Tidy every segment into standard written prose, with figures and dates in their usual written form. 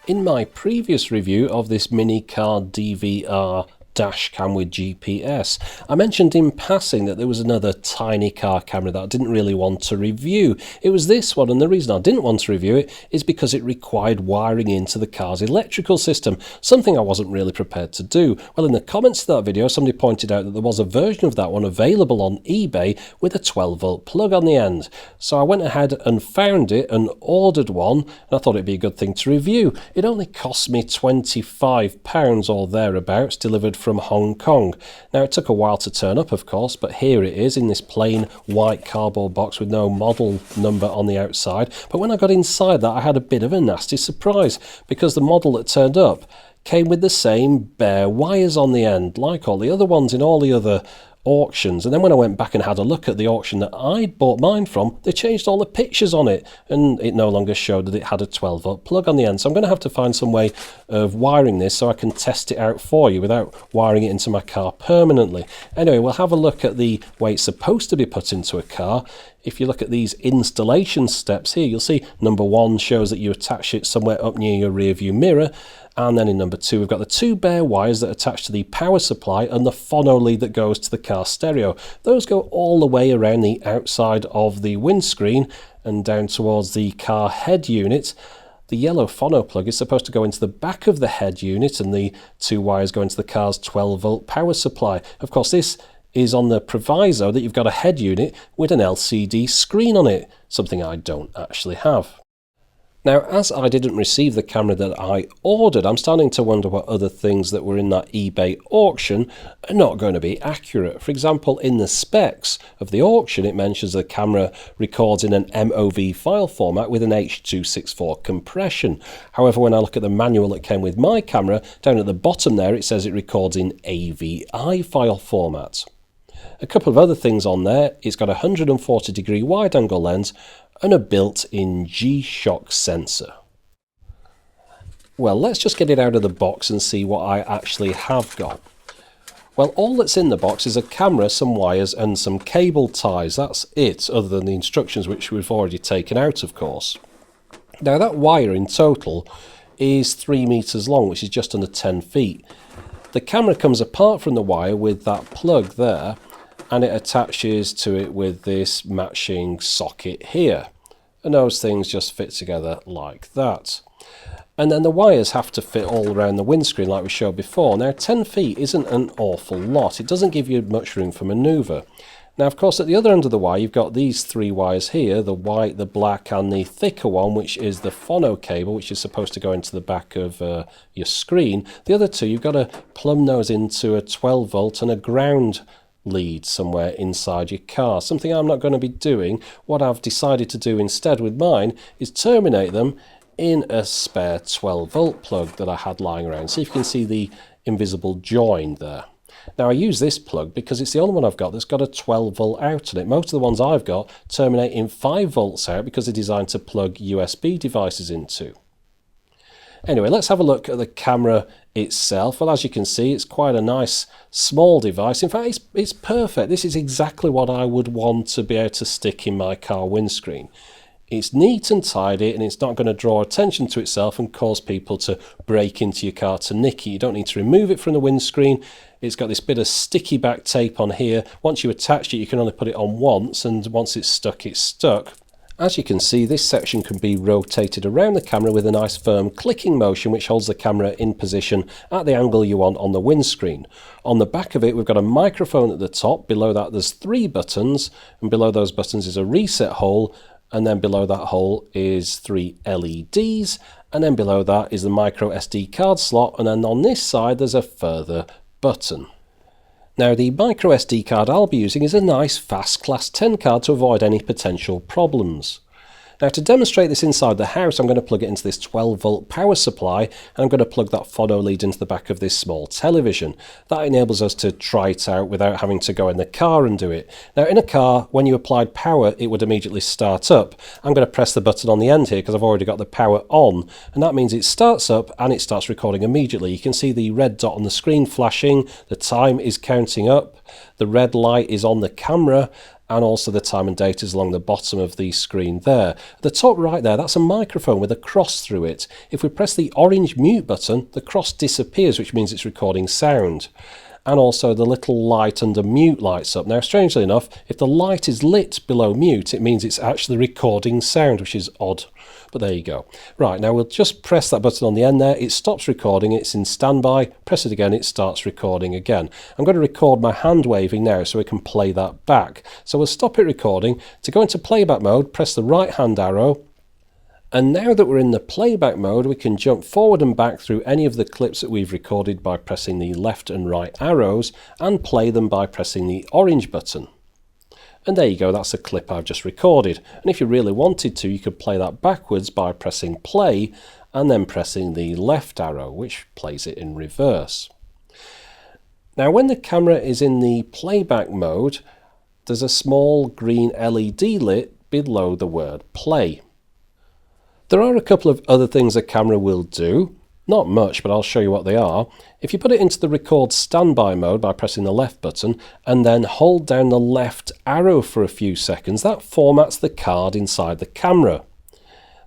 In my previous review of this mini car DVR dash cam with GPS, I mentioned in passing that there was another tiny car camera that I didn't really want to review. It was this one, and the reason I didn't want to review it is because it required wiring into the car's electrical system, something I wasn't really prepared to do. Well, in the comments to that video, somebody pointed out that there was a version of that one available on eBay with a 12-volt plug on the end. So I went ahead and found it and ordered one, and I thought it'd be a good thing to review. It only cost me £25 or thereabouts, delivered from Hong Kong. Now, it took a while to turn up, of course, but here it is in this plain white cardboard box with no model number on the outside. But when I got inside that, I had a bit of a nasty surprise, because the model that turned up came with the same bare wires on the end, like all the other ones in all the other auctions. And then when I went back and had a look at the auction that I'd bought mine from, they changed all the pictures on it, and it no longer showed that it had a 12-volt plug on the end. So I'm going to have to find some way of wiring this so I can test it out for you without wiring it into my car permanently. Anyway, we'll have a look at the way it's supposed to be put into a car. If you look at these installation steps here, you'll see number 1 shows that you attach it somewhere up near your rear view mirror. And then in number 2, we've got the 2 bare wires that attach to the power supply and the phono lead that goes to the car stereo. Those go all the way around the outside of the windscreen and down towards the car head unit. The yellow phono plug is supposed to go into the back of the head unit, and the 2 wires go into the car's 12-volt power supply. Of course, this is on the proviso that you've got a head unit with an LCD screen on it, something I don't actually have. Now, as I didn't receive the camera that I ordered, I'm starting to wonder what other things that were in that eBay auction are not going to be accurate. For example, in the specs of the auction, it mentions the camera records in an MOV file format with an H.264 compression. However, when I look at the manual that came with my camera, down at the bottom there, it says it records in AVI file format. A couple of other things on there: it's got a 140-degree wide-angle lens and a built-in G-Shock sensor. Well, let's just get it out of the box and see what I actually have got. Well, all that's in the box is a camera, some wires and some cable ties. That's it, other than the instructions, which we've already taken out, of course. Now, that wire in total is 3 meters long, which is just under 10 feet. The camera comes apart from the wire with that plug there, and it attaches to it with this matching socket here. And those things just fit together like that. And then the wires have to fit all around the windscreen like we showed before. Now, 10 feet isn't an awful lot. It doesn't give you much room for manoeuvre. Now, of course, at the other end of the wire, you've got these 3 wires here, the white, the black and the thicker one, which is the phono cable, which is supposed to go into the back of your screen. The other 2, you've got to plumb those into a 12-volt and a ground lead somewhere inside your car, something I'm not going to be doing. What I've decided to do instead with mine is terminate them in a spare 12-volt plug that I had lying around. See if you can see the invisible join there. Now, I use this plug because it's the only one I've got that's got a 12-volt out in it. Most of the ones I've got terminate in 5 volts out because they're designed to plug USB devices into. Anyway, let's have a look at the camera itself. Well, as you can see, it's quite a nice small device. In fact, it's perfect. This is exactly what I would want to be able to stick in my car windscreen. It's neat and tidy, and it's not going to draw attention to itself and cause people to break into your car to nick it. You don't need to remove it from the windscreen. It's got this bit of sticky back tape on here. Once you attach it, you can only put it on once, and once it's stuck, it's stuck. As you can see, this section can be rotated around the camera with a nice firm clicking motion which holds the camera in position at the angle you want on the windscreen. On the back of it, we've got a microphone at the top. Below that, there's 3 buttons, and below those buttons is a reset hole, and then below that hole is 3 LEDs, and then below that is the micro SD card slot, and then on this side there's a further button. Now, the micro SD card I'll be using is a nice fast class 10 card to avoid any potential problems. Now, to demonstrate this inside the house, I'm going to plug it into this 12-volt power supply, and I'm going to plug that phono lead into the back of this small television. That enables us to try it out without having to go in the car and do it. Now, in a car, when you applied power, it would immediately start up. I'm going to press the button on the end here because I've already got the power on, and that means it starts up and it starts recording immediately. You can see the red dot on the screen flashing, the time is counting up, the red light is on the camera, and also the time and date is along the bottom of the screen there. At the top right there, that's a microphone with a cross through it. If we press the orange mute button, the cross disappears, which means it's recording sound. And also the little light under mute lights up. Now, strangely enough, if the light is lit below mute, it means it's actually recording sound, which is odd. But there you go. Right, now we'll just press that button on the end there. It stops recording, it's in standby. Press it again, it starts recording again. I'm going to record my hand waving now so we can play that back. So we'll stop it recording. To go into playback mode, press the right hand arrow. And now that we're in the playback mode, we can jump forward and back through any of the clips that we've recorded by pressing the left and right arrows and play them by pressing the orange button. And there you go, that's a clip I've just recorded. And if you really wanted to, you could play that backwards by pressing play and then pressing the left arrow, which plays it in reverse. Now, when the camera is in the playback mode, there's a small green LED lit below the word play. There are a couple of other things the camera will do. Not much, but I'll show you what they are. If you put it into the record standby mode by pressing the left button and then hold down the left arrow for a few seconds, that formats the card inside the camera.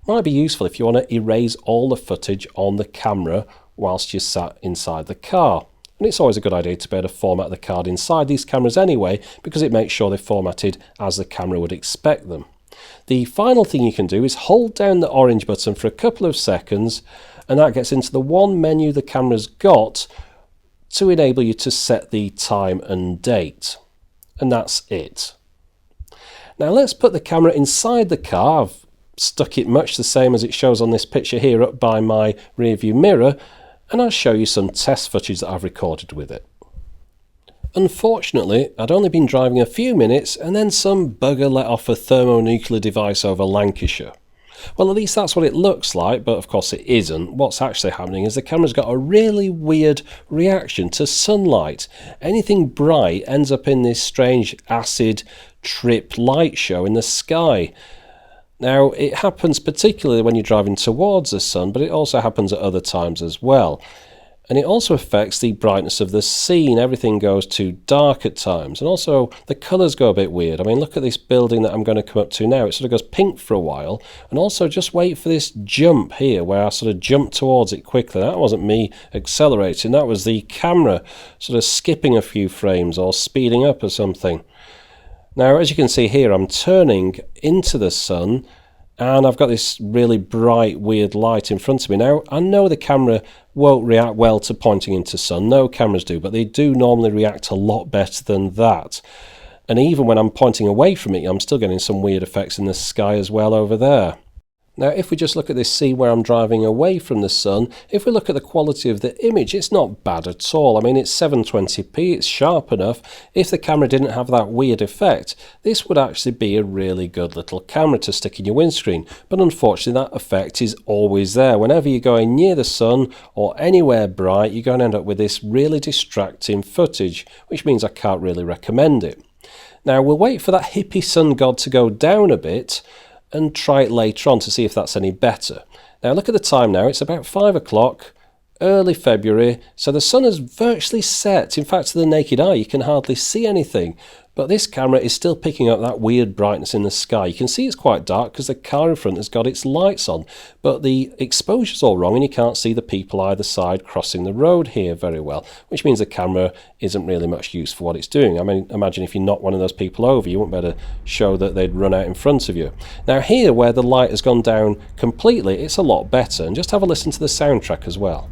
Might be useful if you want to erase all the footage on the camera whilst you're sat inside the car. And it's always a good idea to be able to format the card inside these cameras anyway, because it makes sure they're formatted as the camera would expect them. The final thing you can do is hold down the orange button for a couple of seconds, and that gets into the one menu the camera's got to enable you to set the time and date. And that's it. Now let's put the camera inside the car. I've stuck it much the same as it shows on this picture here up by my rear view mirror, and I'll show you some test footage that I've recorded with it. Unfortunately, I'd only been driving a few minutes and then some bugger let off a thermonuclear device over Lancashire. Well, at least that's what it looks like, but of course it isn't. What's actually happening is the camera's got a really weird reaction to sunlight. Anything bright ends up in this strange acid trip light show in the sky. Now, it happens particularly when you're driving towards the sun, but it also happens at other times as well. And it also affects the brightness of the scene. Everything goes too dark at times. And also the colours go a bit weird. I mean, look at this building that I'm going to come up to now. It sort of goes pink for a while. And also just wait for this jump here where I sort of jumped towards it quickly. That wasn't me accelerating. That was the camera sort of skipping a few frames or speeding up or something. Now, as you can see here, I'm turning into the sun. And I've got this really bright, weird light in front of me. Now, I know the camera won't react well to pointing into sun. No cameras do, but they do normally react a lot better than that. And even when I'm pointing away from it, I'm still getting some weird effects in the sky as well over there. Now, if we just look at this scene where I'm driving away from the sun, if we look at the quality of the image, it's not bad at all. I mean, it's 720p, it's sharp enough. If the camera didn't have that weird effect, this would actually be a really good little camera to stick in your windscreen. But unfortunately, that effect is always there. Whenever you're going near the sun or anywhere bright, you're going to end up with this really distracting footage, which means I can't really recommend it. Now, we'll wait for that hippie sun god to go down a bit and try it later on to see if that's any better. Now look at the time now, it's about 5 o'clock, early February, so the sun has virtually set. In fact, to the naked eye you can hardly see anything, but this camera is still picking up that weird brightness in the sky. You can see it's quite dark because the car in front has got its lights on, but the exposure's all wrong and you can't see the people either side crossing the road here very well, which means the camera isn't really much use for what it's doing. I mean, imagine if you knocked one of those people over, you wouldn't be able to show that they'd run out in front of you. Now here, where the light has gone down completely, it's a lot better, and just have a listen to the soundtrack as well.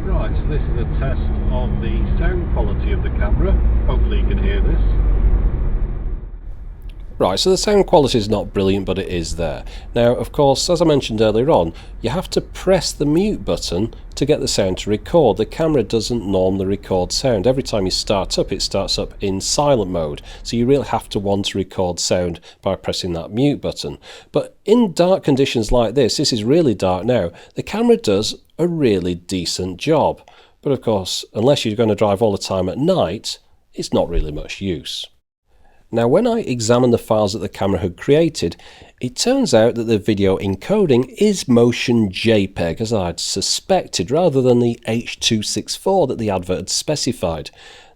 Right, so this is a test of the sound quality of the camera. Hopefully you can hear this. Right, so the sound quality is not brilliant, but it is there. Now, of course, as I mentioned earlier on, you have to press the mute button to get the sound to record. The camera doesn't normally record sound. Every time you start up, it starts up in silent mode. So you really have to want to record sound by pressing that mute button. But in dark conditions like this is really dark now, the camera does a really decent job. But of course, unless you're going to drive all the time at night, it's not really much use. Now, when I examined the files that the camera had created, it turns out that the video encoding is motion JPEG, as I'd suspected, rather than the H.264 that the advert had specified.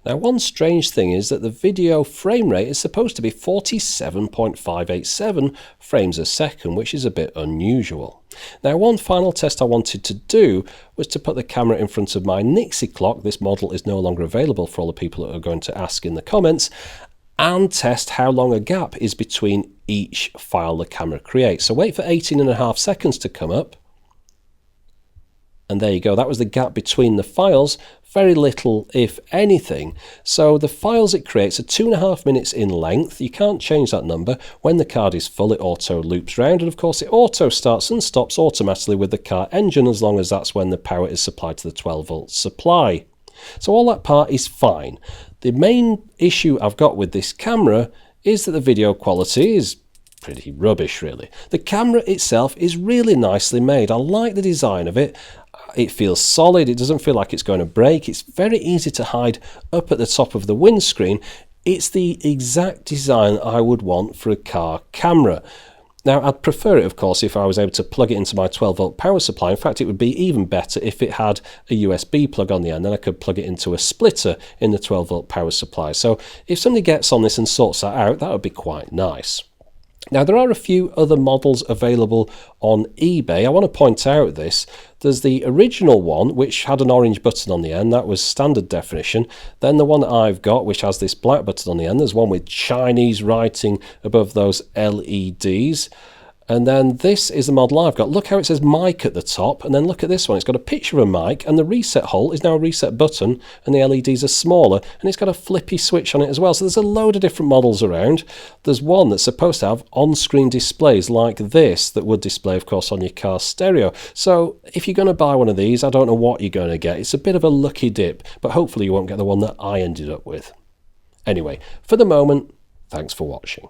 Now, one strange thing is that the video frame rate is supposed to be 47.587 frames a second, which is a bit unusual. Now, one final test I wanted to do was to put the camera in front of my Nixie clock. This model is no longer available for all the people that are going to ask in the comments, and test how long a gap is between each file the camera creates. So wait for 18.5 seconds to come up. And there you go, that was the gap between the files, very little if anything. So the files it creates are 2.5 minutes in length. You can't change that number. When the card is full, it auto loops round, and of course it auto starts and stops automatically with the car engine, as long as that's when the power is supplied to the 12-volt supply. So all that part is fine. The main issue I've got with this camera is that the video quality is pretty rubbish, really. The camera itself is really nicely made. I like the design of it. It feels solid, it doesn't feel like it's going to break, it's very easy to hide up at the top of the windscreen. It's the exact design I would want for a car camera. Now, I'd prefer it, of course, if I was able to plug it into my 12-volt power supply. In fact, it would be even better if it had a USB plug on the end, then I could plug it into a splitter in the 12-volt power supply. So if somebody gets on this and sorts that out, that would be quite nice. Now, there are a few other models available on eBay. I want to point out this. There's the original one, which had an orange button on the end. That was standard definition. Then the one that I've got, which has this black button on the end. There's one with Chinese writing above those LEDs. And then this is the model I've got. Look how it says mic at the top, and then look at this one. It's got a picture of a mic, and the reset hole is now a reset button, and the LEDs are smaller, and it's got a flippy switch on it as well. So there's a load of different models around. There's one that's supposed to have on-screen displays like this that would display, of course, on your car stereo. So if you're going to buy one of these, I don't know what you're going to get. It's a bit of a lucky dip, but hopefully you won't get the one that I ended up with. Anyway, for the moment, thanks for watching.